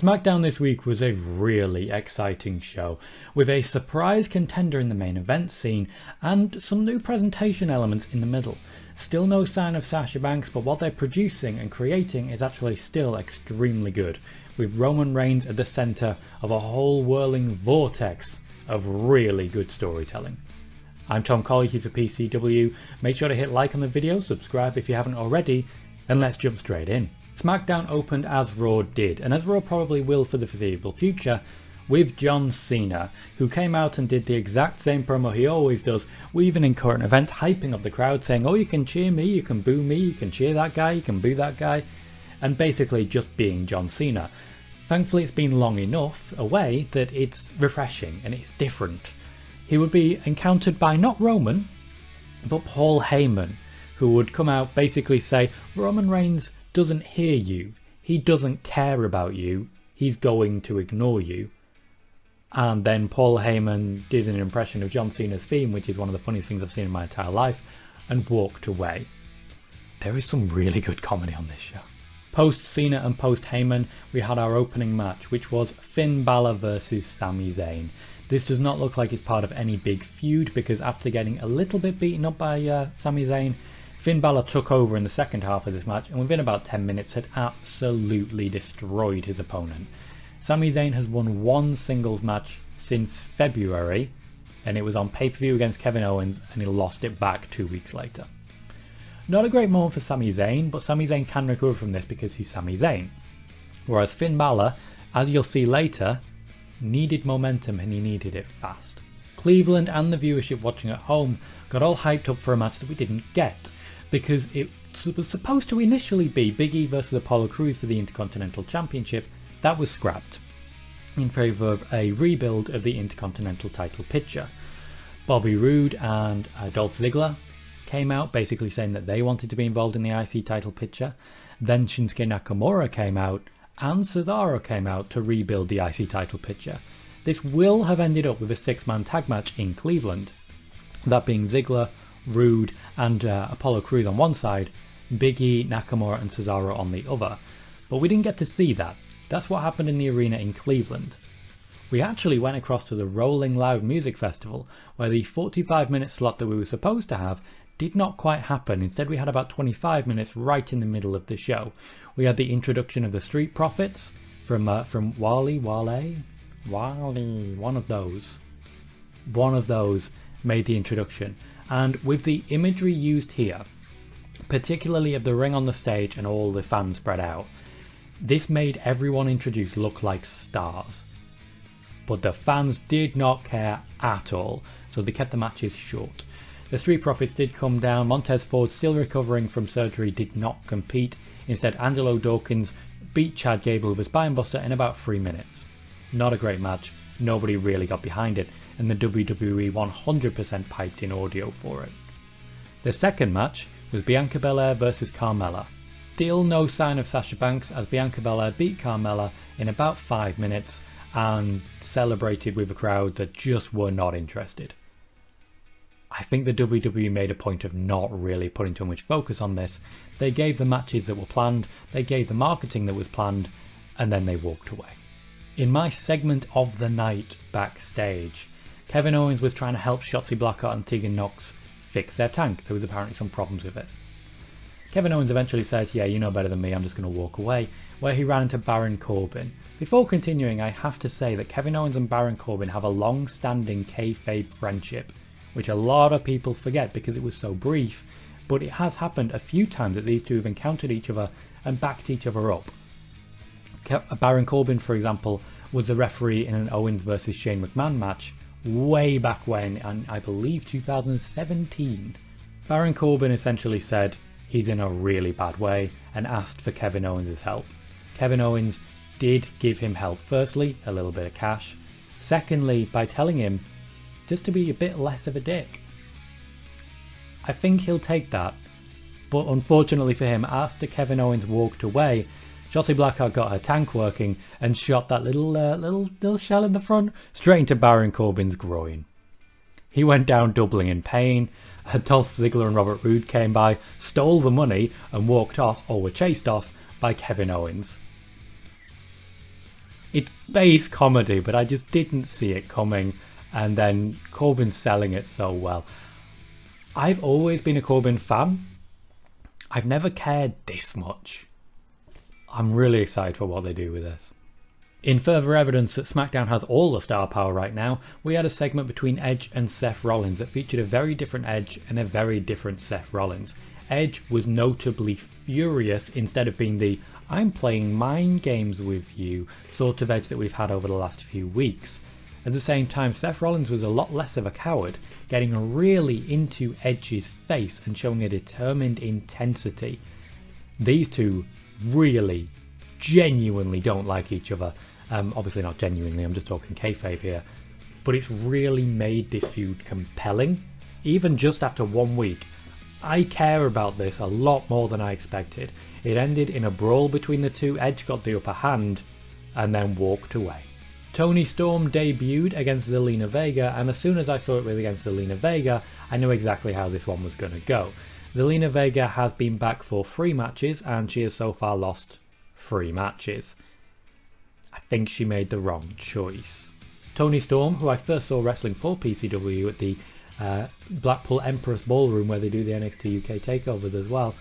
Smackdown this week was a really exciting show, with a surprise contender in the main event scene and some new presentation elements in the middle. Still no sign of Sasha Banks, but what they're producing and creating is actually still extremely good, with Roman Reigns at the centre of a whole whirling vortex of really good storytelling. I'm Tom Colley here for PCW. Make sure to hit like on the video, subscribe if you haven't already, and let's jump straight in. Smackdown opened as Raw did, and as Raw probably will for the foreseeable future, with John Cena, who came out and did the exact same promo he always does, weaving in current events, hyping up the crowd, saying, oh, you can cheer me, you can boo me, you can cheer that guy, you can boo that guy, and basically just being John Cena. Thankfully it's been long enough away that it's refreshing and it's different. He would be encountered by not Roman, but Paul Heyman, who would come out basically say, Roman Reigns doesn't hear you, he doesn't care about you, he's going to ignore you. And then Paul Heyman did an impression of John Cena's theme, which is one of the funniest things I've seen in my entire life, and walked away. There is some really good comedy on this show. Post Cena and post Heyman, we had our opening match, which was Finn Balor versus Sami Zayn. This does not look like it's part of any big feud, because after getting a little bit beaten up by Sami Zayn, Finn Balor took over in the second half of this match and within about 10 minutes had absolutely destroyed his opponent. Sami Zayn has won one singles match since February, and it was on pay-per-view against Kevin Owens, and he lost it back 2 weeks later. Not a great moment for Sami Zayn, but Sami Zayn can recover from this because he's Sami Zayn. Whereas Finn Balor, as you'll see later, needed momentum and he needed it fast. Cleveland and the viewership watching at home got all hyped up for a match that we didn't get, because it was supposed to initially be Big E versus Apollo Crews for the Intercontinental Championship. That was scrapped in favour of a rebuild of the Intercontinental title picture. Bobby Roode and Dolph Ziggler came out basically saying that they wanted to be involved in the IC title picture. Then Shinsuke Nakamura came out and Cesaro came out to rebuild the IC title picture. This will have ended up with a 6-man tag match in Cleveland, that being Ziggler, Roode and Apollo Crews on one side, Big E, Nakamura and Cesaro on the other. But we didn't get to see that. That's what happened in the arena in Cleveland. We actually went across to the Rolling Loud Music Festival, where the 45-minute slot that we were supposed to have did not quite happen. Instead we had about 25 minutes right in the middle of the show. We had the introduction of the Street Profits from Wale, one of those made the introduction. And with the imagery used here, particularly of the ring on the stage and all the fans spread out, this made everyone introduced look like stars. But the fans did not care at all, so they kept the matches short. The Street Profits did come down. Montez Ford, still recovering from surgery, did not compete. Instead, Angelo Dawkins beat Chad Gable with a spinebuster in about 3 minutes. Not a great match, nobody really got behind it, and the WWE 100% piped in audio for it. The second match was Bianca Belair versus Carmella. Still no sign of Sasha Banks, as Bianca Belair beat Carmella in about 5 minutes and celebrated with a crowd that just were not interested. I think the WWE made a point of not really putting too much focus on this. They gave the matches that were planned, they gave the marketing that was planned, and then they walked away. In my segment of the night backstage, Kevin Owens was trying to help Shotzi Blackheart and Tegan Nox fix their tank. There was apparently some problems with it. Kevin Owens eventually said, yeah, you know better than me, I'm just going to walk away, where he ran into Baron Corbin. Before continuing, I have to say that Kevin Owens and Baron Corbin have a long-standing kayfabe friendship, which a lot of people forget because it was so brief, but it has happened a few times that these two have encountered each other and backed each other up. Baron Corbin, for example, was the referee in an Owens versus Shane McMahon match way back when, and I believe 2017. Baron Corbin essentially said he's in a really bad way and asked for Kevin Owens' help. Kevin Owens did give him help. Firstly, a little bit of cash. Secondly, by telling him just to be a bit less of a dick. I think he'll take that, but unfortunately for him, after Kevin Owens walked away, Shotzi Blackheart got her tank working and shot that little shell in the front straight into Baron Corbin's groin. He went down doubling in pain. Dolph Ziggler and Robert Roode came by, stole the money and walked off, or were chased off, by Kevin Owens. It's base comedy, but I just didn't see it coming. And then Corbin's selling it so well. I've always been a Corbin fan. I've never cared this much. I'm really excited for what they do with this. In further evidence that SmackDown has all the star power right now, we had a segment between Edge and Seth Rollins that featured a very different Edge and a very different Seth Rollins. Edge was notably furious instead of being the "I'm playing mind games with you" sort of Edge that we've had over the last few weeks. At the same time, Seth Rollins was a lot less of a coward, getting really into Edge's face and showing a determined intensity. These two really, genuinely don't like each other. Obviously not genuinely, I'm just talking kayfabe here. But it's really made this feud compelling. Even just after 1 week, I care about this a lot more than I expected. It ended in a brawl between the two. Edge got the upper hand and then walked away. Toni Storm debuted against Zelina Vega, and as soon as I saw it was against Zelina Vega, I knew exactly how this one was going to go. Zelina Vega has been back for 3 matches, and she has so far lost 3 matches. I think she made the wrong choice. Toni Storm, who I first saw wrestling for PCW at the Blackpool Empress Ballroom, where they do the NXT UK takeovers as well,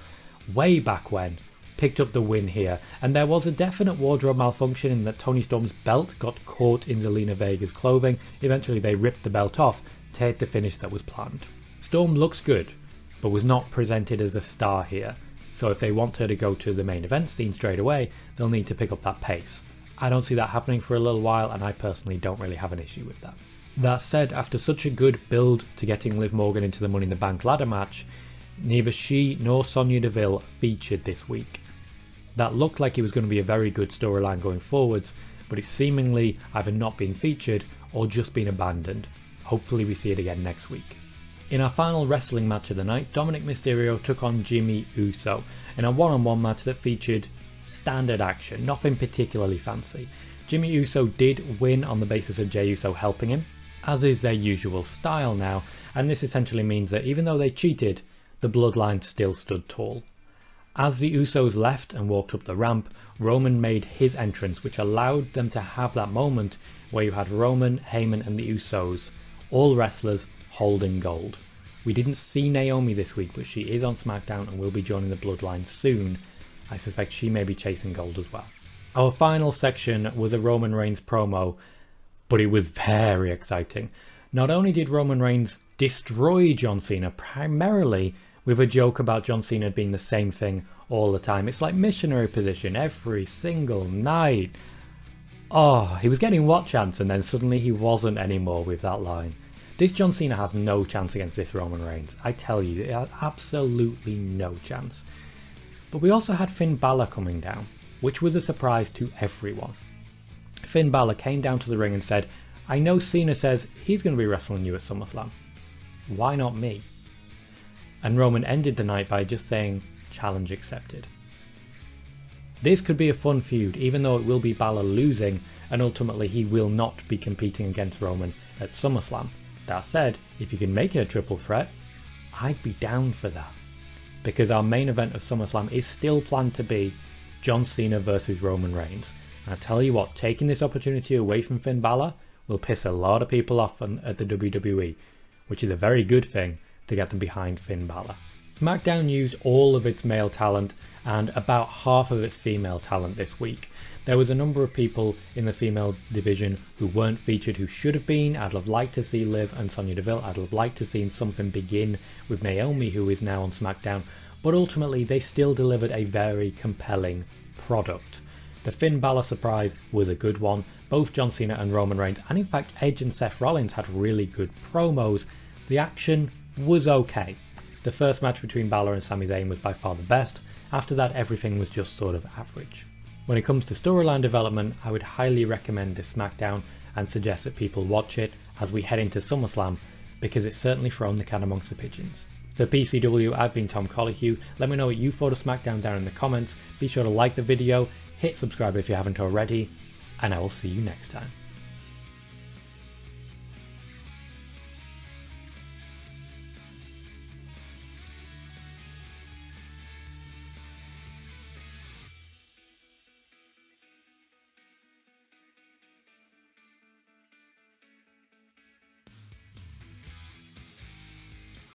way back when, picked up the win here, and there was a definite wardrobe malfunction in that Toni Storm's belt got caught in Zelina Vega's clothing. Eventually they ripped the belt off to hit the finish that was planned. Storm looks good, but was not presented as a star here, so if they want her to go to the main event scene straight away, they'll need to pick up that pace. I don't see that happening for a little while, and I personally don't really have an issue with that. That said, after such a good build to getting Liv Morgan into the Money in the Bank ladder match, neither she nor Sonya Deville featured this week. That looked like it was going to be a very good storyline going forwards, but it's seemingly either not being featured or just been abandoned. Hopefully we see it again next week. In our final wrestling match of the night, Dominic Mysterio took on Jimmy Uso in a one-on-one match that featured standard action, nothing particularly fancy. Jimmy Uso did win on the basis of Jey Uso helping him, as is their usual style now, and this essentially means that even though they cheated, the bloodline still stood tall. As the Usos left and walked up the ramp, Roman made his entrance, which allowed them to have that moment where you had Roman, Heyman and the Usos, all wrestlers holding gold. We didn't see Naomi this week, but she is on SmackDown and will be joining the bloodline soon. I suspect she may be chasing gold as well. Our final section was a Roman Reigns promo, but it was very exciting. Not only did Roman Reigns destroy John Cena, primarily with a joke about John Cena being the same thing all the time. It's like missionary position every single night. Oh, he was getting what chance, and then suddenly he wasn't anymore with that line. This John Cena has no chance against this Roman Reigns. I tell you, it has absolutely no chance. But we also had Finn Balor coming down, which was a surprise to everyone. Finn Balor came down to the ring and said, "I know Cena says he's going to be wrestling you at SummerSlam. Why not me?" And Roman ended the night by just saying, "Challenge accepted." This could be a fun feud, even though it will be Balor losing, and ultimately he will not be competing against Roman at SummerSlam. That said, if you can make it a triple threat, I'd be down for that. Because our main event of SummerSlam is still planned to be John Cena versus Roman Reigns. And I tell you what, taking this opportunity away from Finn Balor will piss a lot of people off at the WWE, which is a very good thing to get them behind Finn Balor. SmackDown used all of its male talent and about half of its female talent this week. There was a number of people in the female division who weren't featured who should have been. I'd have liked to see Liv and Sonya Deville. I'd have liked to see something begin with Naomi, who is now on SmackDown, but ultimately they still delivered a very compelling product. The Finn Balor surprise was a good one. Both John Cena and Roman Reigns, and in fact Edge and Seth Rollins, had really good promos. The action was okay. The first match between Balor and Sami Zayn was by far the best. After that, everything was just sort of average. When it comes to storyline development, I would highly recommend this SmackDown and suggest that people watch it as we head into SummerSlam, because it's certainly thrown the cat amongst the pigeons. For PCW, I've been Tom Collihew. Let me know what you thought of SmackDown down in the comments. Be sure to like the video, hit subscribe if you haven't already, and I will see you next time.